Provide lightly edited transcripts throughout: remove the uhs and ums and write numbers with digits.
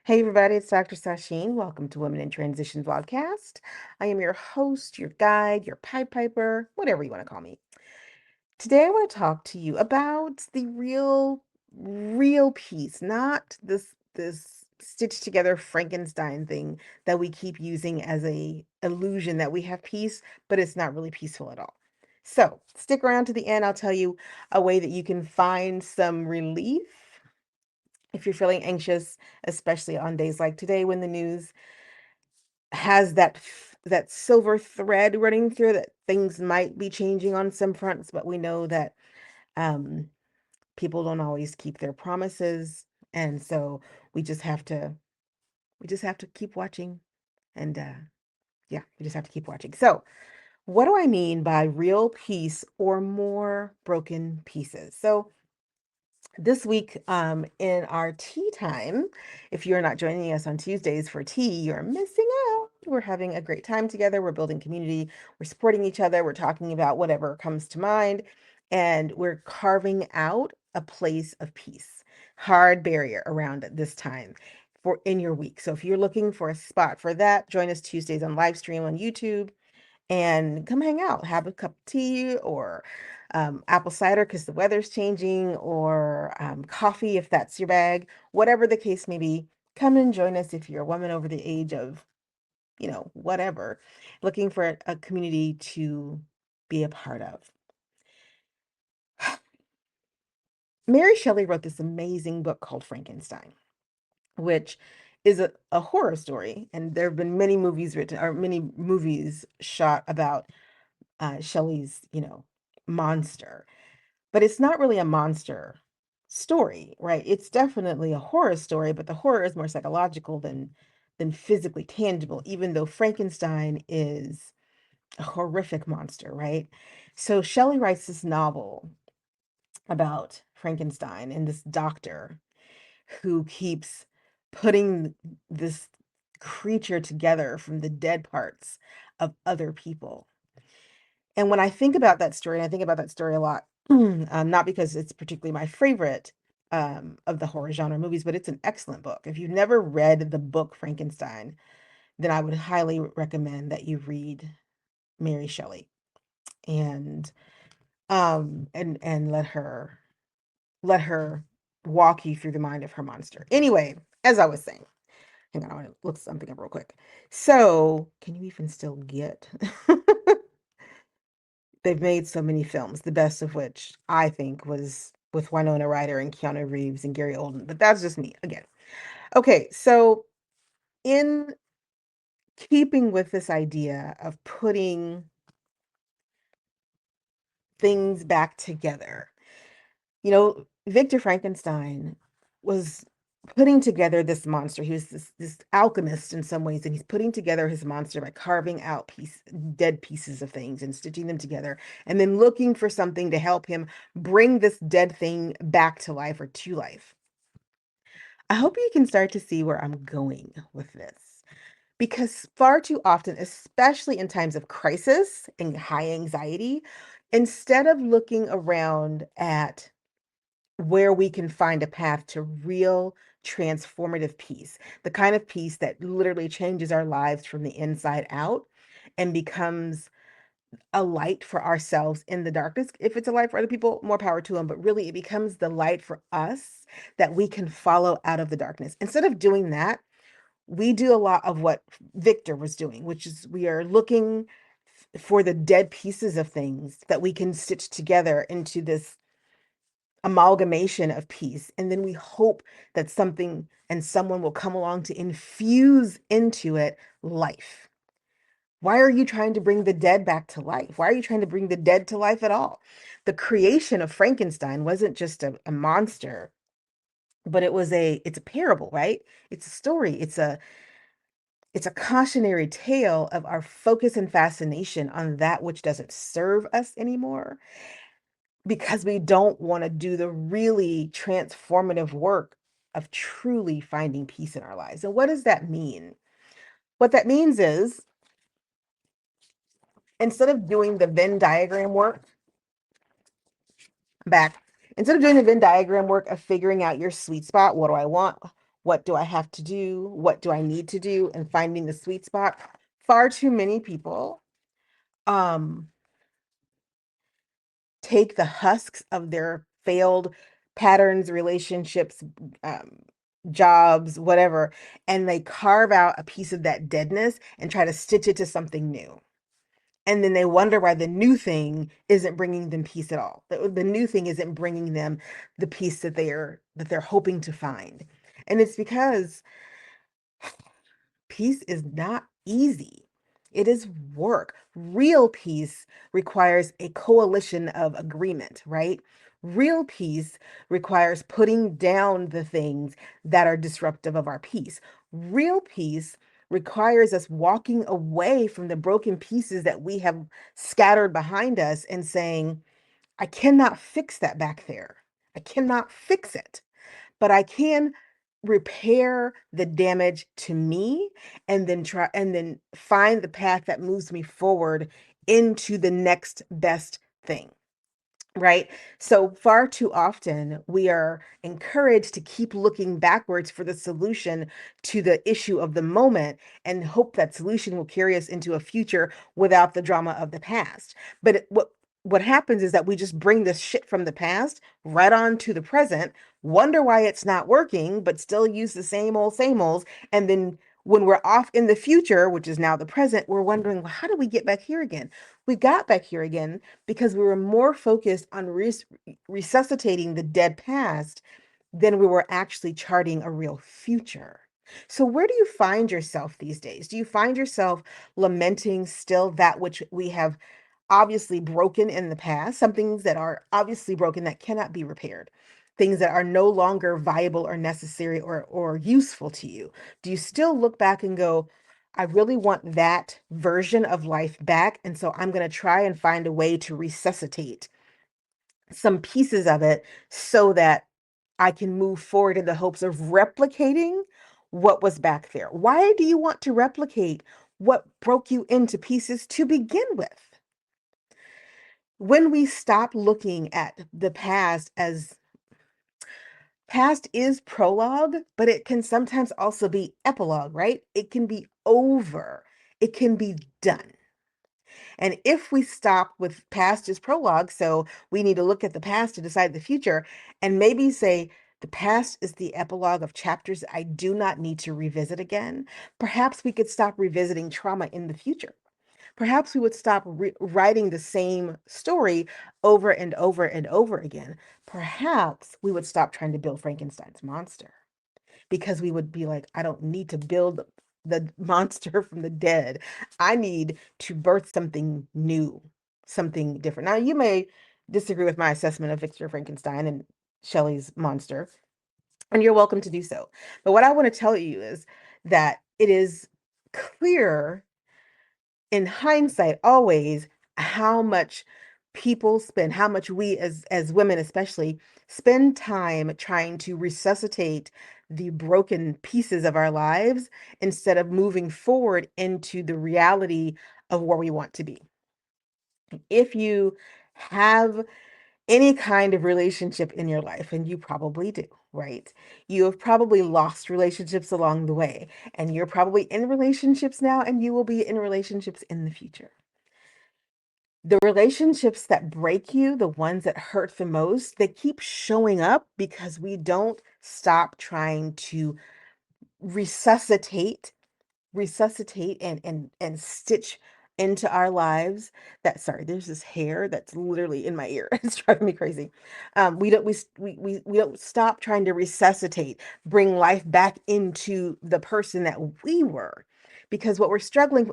Hey everybody, it's Dr. Sasheen. Welcome to Women in Transition Vlogcast. I am your host, your guide, your Pied Piper, whatever you want to call me. Today I want to talk to you about the real piece, not this stitched together Frankenstein thing that we keep using as a illusion that we have peace, but it's not really peaceful at all. So stick around to the end. I'll tell you a way that you can find some relief if you're feeling anxious, especially on days like today when the news has that silver thread running through that things might be changing on some fronts, but we know that um, people don't always keep their promises, and so we just have to keep watching, and yeah, we just have to keep watching. So, what do I mean by real peace or more broken pieces? So this week in our tea time, if you're not joining us on Tuesdays for tea, you're missing out. We're having a great time together. We're building community. We're supporting each other. We're talking about whatever comes to mind. And we're carving out a place of peace, hard barrier around it this time for in your week. So if you're looking for a spot for that, join us Tuesdays on live stream on YouTube and come hang out, have a cup of tea or apple cider because the weather's changing, or coffee if that's your bag, whatever the case may be. Come and join us if you're a woman over the age of, whatever, looking for a community to be a part of. Mary Shelley wrote this amazing book called Frankenstein, which is a horror story. And there have been many movies written or many movies shot about Shelley's, monster. But it's not really a monster story, right? It's definitely a horror story, but the horror is more psychological than physically tangible, even though Frankenstein is a horrific monster, right? So Shelley writes this novel about Frankenstein and this doctor who keeps putting this creature together from the dead parts of other people. And when I think about that story, and I think about that story a lot, not because it's particularly my favorite of the horror genre movies, but it's an excellent book. If you've never read the book Frankenstein, then I would highly recommend that you read Mary Shelley and and let her walk you through the mind of her monster. Anyway, as I was saying, hang on, I want to look something up real quick. So, can you even still get? They've made so many films, the best of which I think was with Winona Ryder and Keanu Reeves and Gary Oldman, but that's just me again. Okay, so in keeping with this idea of putting things back together, Victor Frankenstein was putting together this monster. He was this alchemist in some ways, and he's putting together his monster by carving out dead pieces of things and stitching them together, and then looking for something to help him bring this dead thing back to life or to life. I hope you can start to see where I'm going with this. Because far too often, especially in times of crisis and high anxiety, instead of looking around at where we can find a path to real transformative peace, the kind of peace that literally changes our lives from the inside out and becomes a light for ourselves in the darkness. If it's a light for other people, more power to them, but really it becomes the light for us that we can follow out of the darkness. Instead of doing that, we do a lot of what Victor was doing, which is we are looking for the dead pieces of things that we can stitch together into this amalgamation of peace. And then we hope that something and someone will come along to infuse into it life. Why are you trying to bring the dead back to life? Why are you trying to bring the dead to life at all? The creation of Frankenstein wasn't just a monster, but it's a parable, right? It's a story. It's a cautionary tale of our focus and fascination on that which doesn't serve us anymore because we don't want to do the really transformative work of truly finding peace in our lives. And what does that mean? What that means is instead of doing the Venn diagram work, back, instead of doing the Venn diagram work of figuring out your sweet spot, what do I want? What do I have to do? What do I need to do? And finding the sweet spot. Far too many people um take the husks of their failed patterns, relationships, um, jobs, whatever, and they carve out a piece of that deadness and try to stitch it to something new. And then they wonder why the new thing isn't bringing them peace at all. The new thing isn't bringing them the peace that they're hoping to find. And it's because peace is not easy. It is work. Real peace requires a coalition of agreement, right? Real peace requires putting down the things that are disruptive of our peace. Real peace requires us walking away from the broken pieces that we have scattered behind us and saying, I cannot fix that back there. I cannot fix it, but I can repair the damage to me and then find the path that moves me forward into the next best thing. Right? So far too often, we are encouraged to keep looking backwards for the solution to the issue of the moment and hope that solution will carry us into a future without the drama of the past. But what happens is that we just bring this shit from the past right on to the present, wonder why it's not working, but still use the same old, and then when we're off in the future, which is now the present, we're wondering, well, how did we get back here again? We got back here again because we were more focused on resuscitating the dead past than we were actually charting a real future. So, where do you find yourself these days? Do you find yourself lamenting still that which we have obviously broken in the past, some things that are obviously broken that cannot be repaired, things that are no longer viable or necessary or useful to you? Do you still look back and go, I really want that version of life back, and so I'm going to try and find a way to resuscitate some pieces of it so that I can move forward in the hopes of replicating what was back there? Why do you want to replicate what broke you into pieces to begin with? When we stop looking at the past as past is prologue, but it can sometimes also be epilogue, right? It can be over, it can be done. And if we stop with past is prologue, so we need to look at the past to decide the future, and maybe say, the past is the epilogue of chapters I do not need to revisit again. Perhaps we could stop revisiting trauma in the future. Perhaps we would stop writing the same story over and over and over again. Perhaps we would stop trying to build Frankenstein's monster because we would be like, I don't need to build the monster from the dead. I need to birth something new, something different. Now, you may disagree with my assessment of Victor Frankenstein and Shelley's monster, and you're welcome to do so. But what I want to tell you is that it is clear in hindsight always how much people spend, how much we as women especially spend time trying to resuscitate the broken pieces of our lives instead of moving forward into the reality of where we want to be. If you have any kind of relationship in your life, and you probably do, right? You have probably lost relationships along the way, and you're probably in relationships now, and you will be in relationships in the future. The relationships that break you, the ones that hurt the most, they keep showing up because we don't stop trying to resuscitate and stitch into our lives that sorry, there's this hair that's literally in my ear. It's driving me crazy. We don't we don't stop trying to resuscitate, bring life back into the person that we were. Because what we're struggling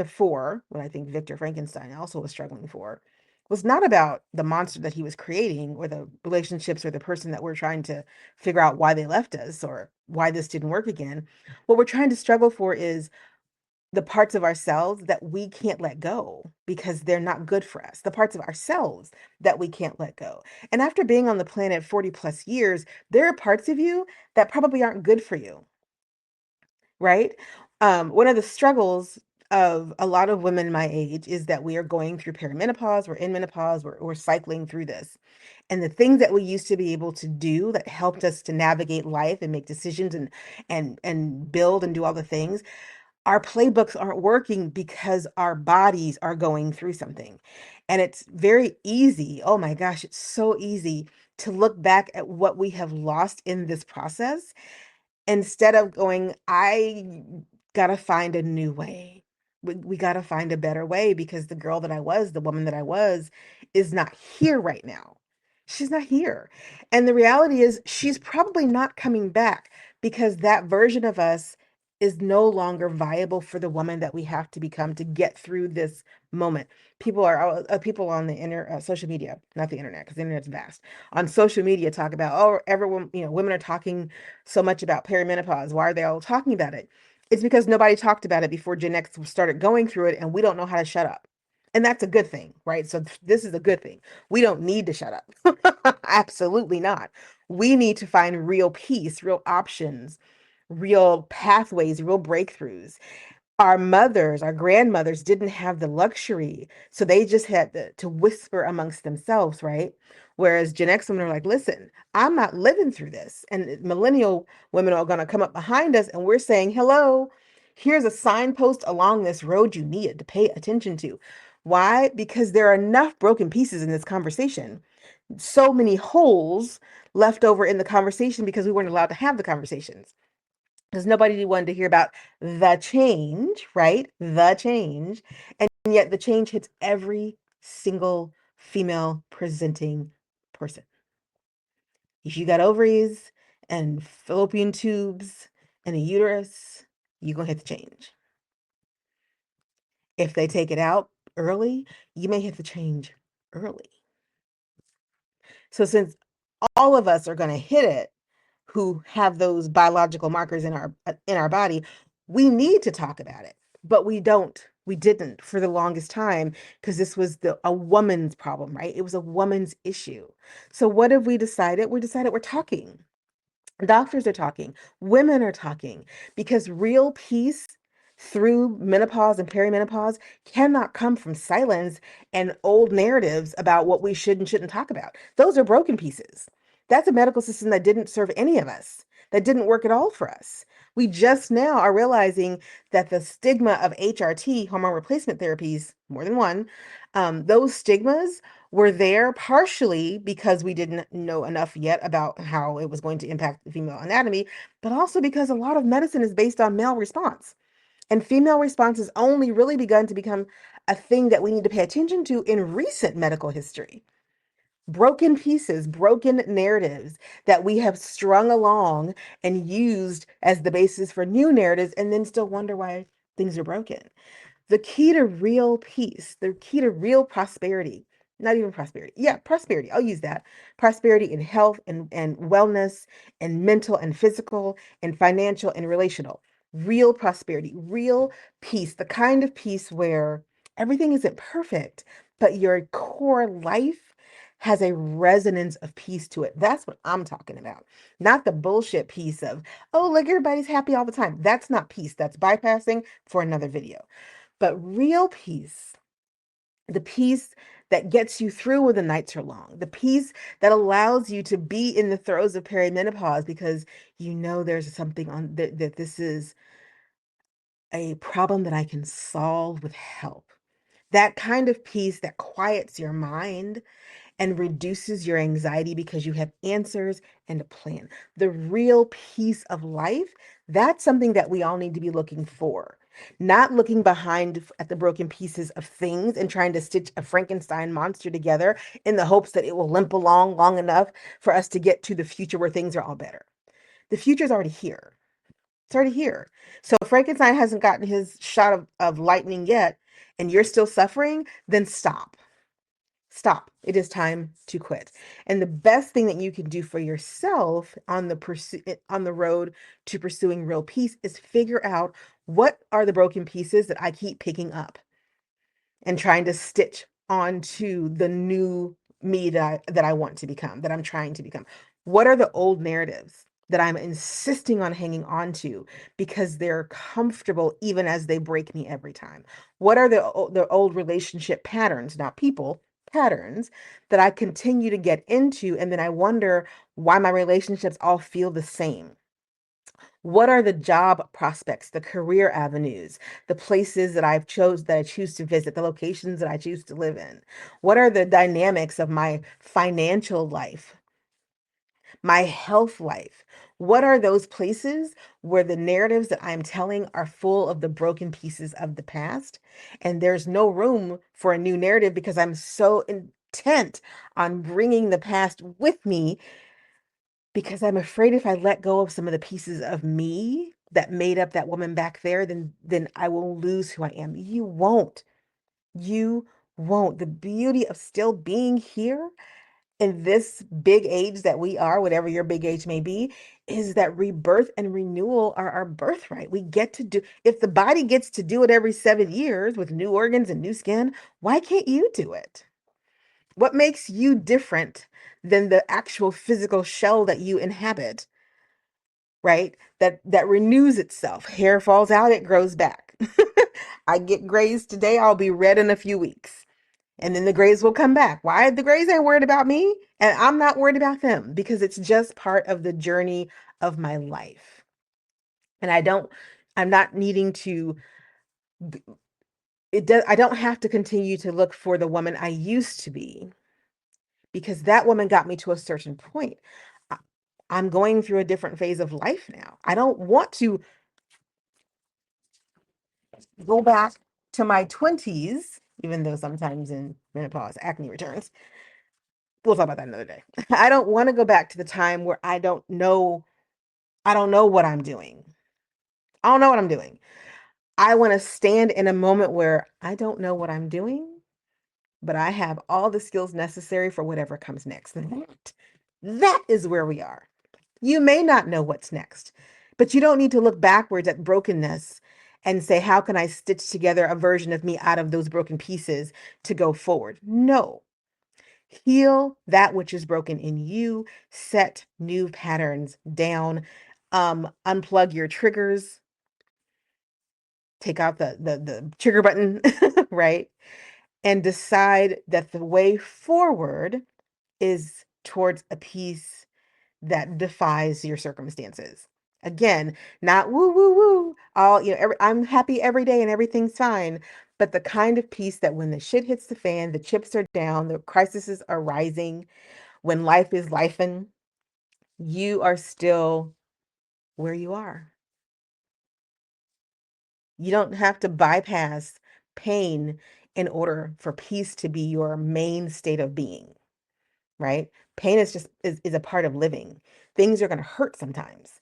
for, what I think Victor Frankenstein also was struggling for, was not about the monster that he was creating or the relationships or the person that we're trying to figure out why they left us or why this didn't work again. What we're trying to struggle for is the parts of ourselves that we can't let go because they're not good for us, the parts of ourselves that we can't let go. And after being on the planet 40 plus years, there are parts of you that probably aren't good for you, right? One of the struggles of a lot of women my age is that we are going through perimenopause, we're in menopause, we're cycling through this. And the things that we used to be able to do that helped us to navigate life and make decisions and build and do all the things, our playbooks aren't working because our bodies are going through something. And it's very easy. Oh my gosh, it's so easy to look back at what we have lost in this process instead of going, I gotta find a new way. We gotta find a better way because the girl that I was, the woman that I was, is not here right now. She's not here. And the reality is, she's probably not coming back because that version of us is no longer viable for the woman that we have to become to get through this moment. People on the social media, not the internet, because the internet's vast. On social media, talk about, oh, everyone, women are talking so much about perimenopause. Why are they all talking about it? It's because nobody talked about it before Gen X started going through it, and we don't know how to shut up. And that's a good thing, right? So this is a good thing. We don't need to shut up. Absolutely not. We need to find real peace, real options, real pathways, real breakthroughs. Our mothers, our grandmothers didn't have the luxury. So they just had to whisper amongst themselves, right? Whereas Gen X women are like, listen, I'm not living through this. And millennial women are going to come up behind us and we're saying, hello, here's a signpost along this road you needed to pay attention to. Why? Because there are enough broken pieces in this conversation. So many holes left over in the conversation because we weren't allowed to have the conversations because nobody wanted to hear about the change, right? The change. And yet the change hits every single female presenting person. If you got ovaries and fallopian tubes and a uterus, you're going to hit the change. If they take it out early, you may hit the change early. So since all of us are going to hit it, who have those biological markers in our body, we need to talk about it, but we didn't for the longest time because this was a woman's problem, right? It was a woman's issue. So what have we decided? We decided we're talking. Doctors are talking, women are talking, because real peace through menopause and perimenopause cannot come from silence and old narratives about what we should and shouldn't talk about. Those are broken pieces. That's a medical system that didn't serve any of us, that didn't work at all for us. We just now are realizing that the stigma of HRT, hormone replacement therapies, more than one, those stigmas were there partially because we didn't know enough yet about how it was going to impact the female anatomy, but also because a lot of medicine is based on male response. And female response has only really begun to become a thing that we need to pay attention to in recent medical history. Broken pieces, broken narratives that we have strung along and used as the basis for new narratives, and then still wonder why things are broken. The key to real peace, the key to real prosperity, not even prosperity. Yeah, prosperity. I'll use that. Prosperity in health and wellness and mental and physical and financial and relational. Real prosperity, real peace, the kind of peace where everything isn't perfect, but your core life has a resonance of peace to it. That's what I'm talking about. Not the bullshit piece of, oh, look, everybody's happy all the time. That's not peace. That's bypassing for another video. But real peace, the peace that gets you through when the nights are long, the peace that allows you to be in the throes of perimenopause because you know there's something on that this is a problem that I can solve with help. That kind of peace that quiets your mind and reduces your anxiety because you have answers and a plan. The real peace of life, that's something that we all need to be looking for. Not looking behind at the broken pieces of things and trying to stitch a Frankenstein monster together in the hopes that it will limp along long enough for us to get to the future where things are all better. The future is already here. It's already here. So if Frankenstein hasn't gotten his shot of lightning yet, and you're still suffering, then stop. Stop. It is time to quit. And the best thing that you can do for yourself on the road to pursuing real peace is figure out what are the broken pieces that I keep picking up and trying to stitch onto the new me that I want to become, that I'm trying to become. What are the old narratives? that I'm insisting on hanging on to because they're comfortable even as they break me every time? What are the old relationship patterns, not people, patterns that I continue to get into, and then I wonder why my relationships all feel the same? What are the job prospects, the career avenues, the places that I choose to visit, the locations that I choose to live in? What are the dynamics of my financial life, my health life? What are those places where the narratives that I'm telling are full of the broken pieces of the past? And there's no room for a new narrative because I'm so intent on bringing the past with me because I'm afraid if I let go of some of the pieces of me that made up that woman back there, then I will lose who I am. You won't. You won't. The beauty of still being here in this big age that we are, whatever your big age may be, is that rebirth and renewal are our birthright. We get to do, if the body gets to do it every 7 years with new organs and new skin, why can't you do it? What makes you different than the actual physical shell that you inhabit, right? That renews itself. Hair falls out, it grows back. I get grays today, I'll be red in a few weeks. And then the grays will come back. Why? The grays ain't worried about me, and I'm not worried about them because it's just part of the journey of my life. And I'm not needing to, I don't have to continue to look for the woman I used to be because that woman got me to a certain point. I- I'm going through a different phase of life now. I don't want to go back to my 20s, even though sometimes in menopause acne returns. We'll talk about that another day. I don't want to go back to the time where I don't know what I'm doing. I don't know what I'm doing. I want to stand in a moment where I don't know what I'm doing, but I have all the skills necessary for whatever comes next. That is where we are. You may not know what's next, but you don't need to look backwards at brokenness and say, how can I stitch together a version of me out of those broken pieces to go forward? No. Heal that which is broken in you, set new patterns down, unplug your triggers, take out the trigger button, right? And decide that the way forward is towards a peace that defies your circumstances. Again, not woo woo woo. All I'm happy every day and everything's fine. But the kind of peace that when the shit hits the fan, the chips are down, the crises are rising, when life is lifing, you are still where you are. You don't have to bypass pain in order for peace to be your main state of being, right? Pain is just is a part of living. Things are going to hurt sometimes.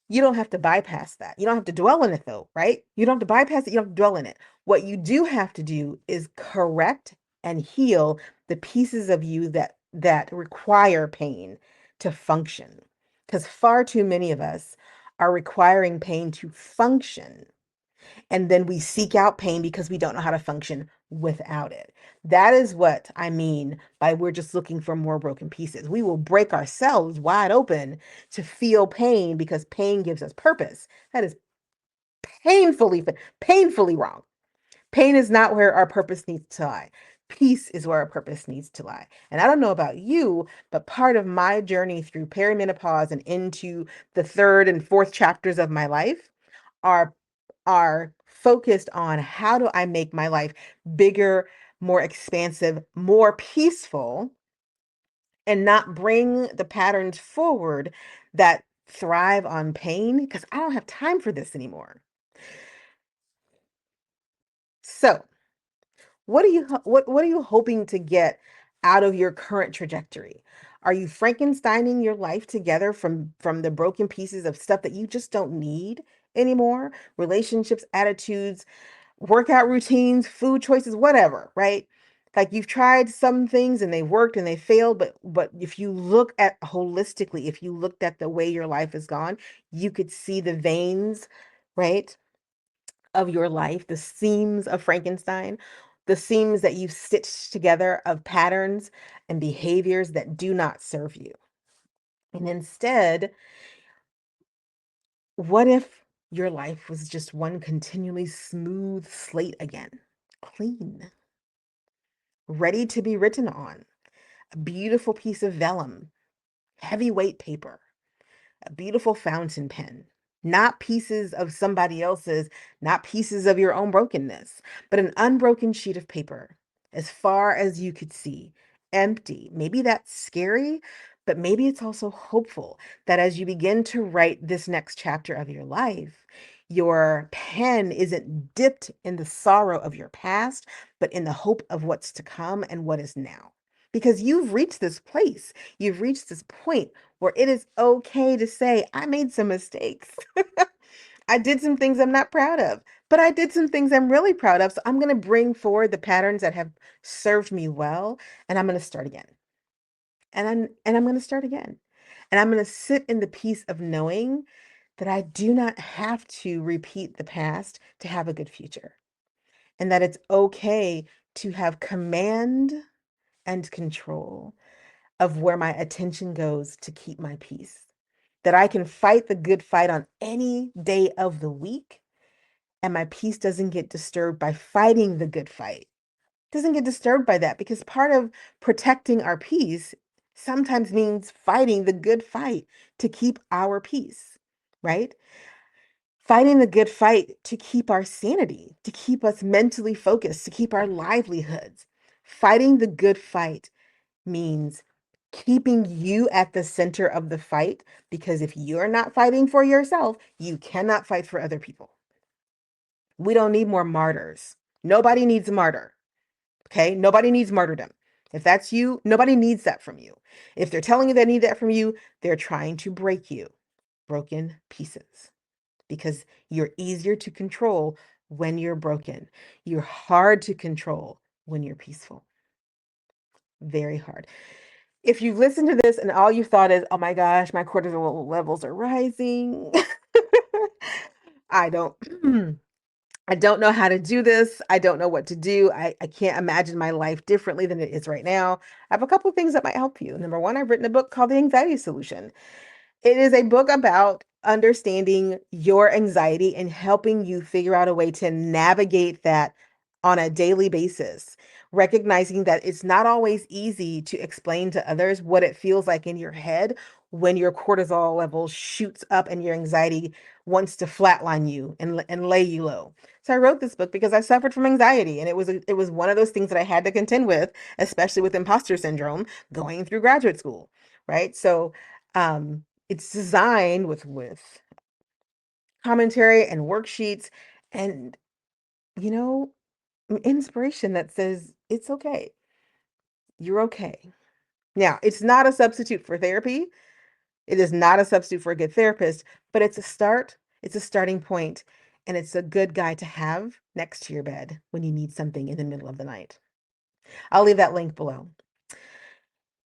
You don't have to bypass that. You don't have to dwell in it though, right? You don't have to bypass it. You don't have to dwell in it. What you do have to do is correct and heal the pieces of you that require pain to function. Because far too many of us are requiring pain to function. And then we seek out pain because we don't know how to function without it. That is what I mean by we're just looking for more broken pieces. We will break ourselves wide open to feel pain because pain gives us purpose. That is painfully wrong. Pain is not where our purpose needs to lie. Peace is where our purpose needs to lie. And I don't know about you, but part of my journey through perimenopause and into the third and fourth chapters of my life are are focused on how do I make my life bigger, more expansive, more peaceful, and not bring the patterns forward that thrive on pain because I don't have time for this anymore. So, what are you hoping to get out of your current trajectory? Are you Frankensteining your life together from the broken pieces of stuff that you just don't need anymore? Relationships, attitudes, workout routines, food choices, whatever, right? Like you've tried some things and they worked and they failed, but if you look at holistically, if you looked at the way your life has gone, you could see the veins, right, of your life, the seams of Frankenstein, the seams that you've stitched together of patterns and behaviors that do not serve you. And instead, What if your life was just one continually smooth slate again? Clean, ready to be written on, a beautiful piece of vellum, heavyweight paper, a beautiful fountain pen, not pieces of somebody else's, not pieces of your own brokenness, but an unbroken sheet of paper, as far as you could see, empty. Maybe that's scary, but maybe it's also hopeful that as you begin to write this next chapter of your life, your pen isn't dipped in the sorrow of your past, but in the hope of what's to come and what is now. Because you've reached this place, you've reached this point where it is okay to say, I made some mistakes. I did some things I'm not proud of, but I did some things I'm really proud of. So I'm going to bring forward the patterns that have served me well, and I'm going to start again. And I'm going to start again. And I'm going to sit in the peace of knowing that I do not have to repeat the past to have a good future. And that it's okay to have command and control of where my attention goes to keep my peace. That I can fight the good fight on any day of the week, and my peace doesn't get disturbed by fighting the good fight. Doesn't get disturbed by that, because part of protecting our peace sometimes means fighting the good fight to keep our peace, right? Fighting the good fight to keep our sanity, to keep us mentally focused, to keep our livelihoods. Fighting the good fight means keeping you at the center of the fight, because if you're not fighting for yourself, you cannot fight for other people. We don't need more martyrs. Nobody needs a martyr. Okay? Nobody needs martyrdom. If that's you, nobody needs that from you. If they're telling you they need that from you, they're trying to break you. Broken pieces. Because you're easier to control when you're broken. You're hard to control when you're peaceful. Very hard. If you've listened to this and all you thought is, oh my gosh, my cortisol levels are rising. I don't I don't know how to do this. I don't know what to do. I can't imagine my life differently than it is right now. I have a couple of things that might help you. Number one, I've written a book called The Anxiety Solution. It is a book about understanding your anxiety and helping you figure out a way to navigate that on a daily basis, recognizing that it's not always easy to explain to others what it feels like in your head when your cortisol level shoots up and your anxiety wants to flatline you and lay you low. So I wrote this book because I suffered from anxiety, and it was one of those things that I had to contend with, especially with imposter syndrome going through graduate school, right? So it's designed with commentary and worksheets and, you know, inspiration that says it's okay. You're okay. Now, it's not a substitute for therapy. It is not a substitute for a good therapist, but it's a start. It's a starting point, and it's a good guy to have next to your bed when you need something in the middle of the night. I'll leave that link below.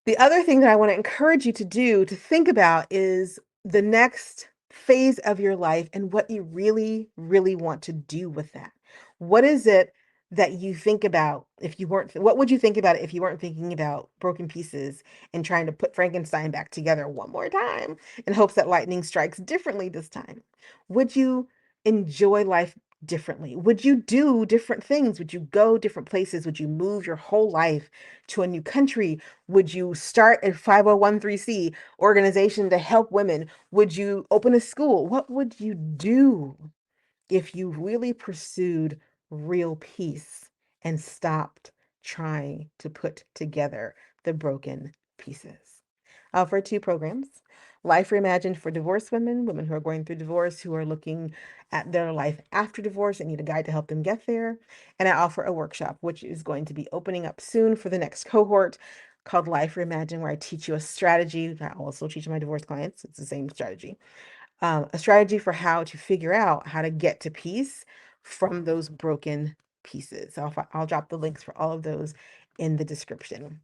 The other thing that I want to encourage you to do, to think about, is the next phase of your life and what you really, really want to do with that. What is it that you think about if you weren't, what would you think about if you weren't thinking about broken pieces and trying to put Frankenstein back together one more time in hopes that lightning strikes differently this time? Would you enjoy life differently? Would you do different things? Would you go different places? Would you move your whole life to a new country? Would you start a 501(c) organization to help women? Would you open a school? What would you do if you really pursued real peace and stopped trying to put together the broken pieces? I offer two programs. Life Reimagined for divorced women, women who are going through divorce, who are looking at their life after divorce and need a guide to help them get there. And I offer a workshop, which is going to be opening up soon for the next cohort, called Life Reimagined, where I teach you a strategy that I also teach my divorce clients. It's the same strategy, a strategy for how to figure out how to get to peace from those broken pieces. So I'll drop the links for all of those in the description.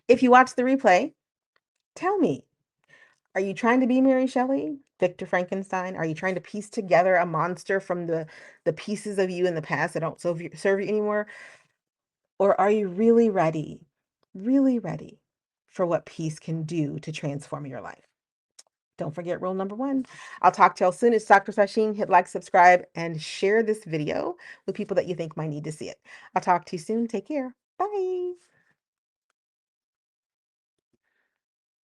If you watch the replay, tell me, are you trying to be Mary Shelley, Victor Frankenstein? Are you trying to piece together a monster from the pieces of you in the past that don't serve you anymore? Or are you really ready for what peace can do to transform your life? Don't forget rule number one. I'll talk to y'all soon. It's Dr. Sasheen. Hit like, subscribe, and share this video with people that you think might need to see it. I'll talk to you soon. Take care. Bye.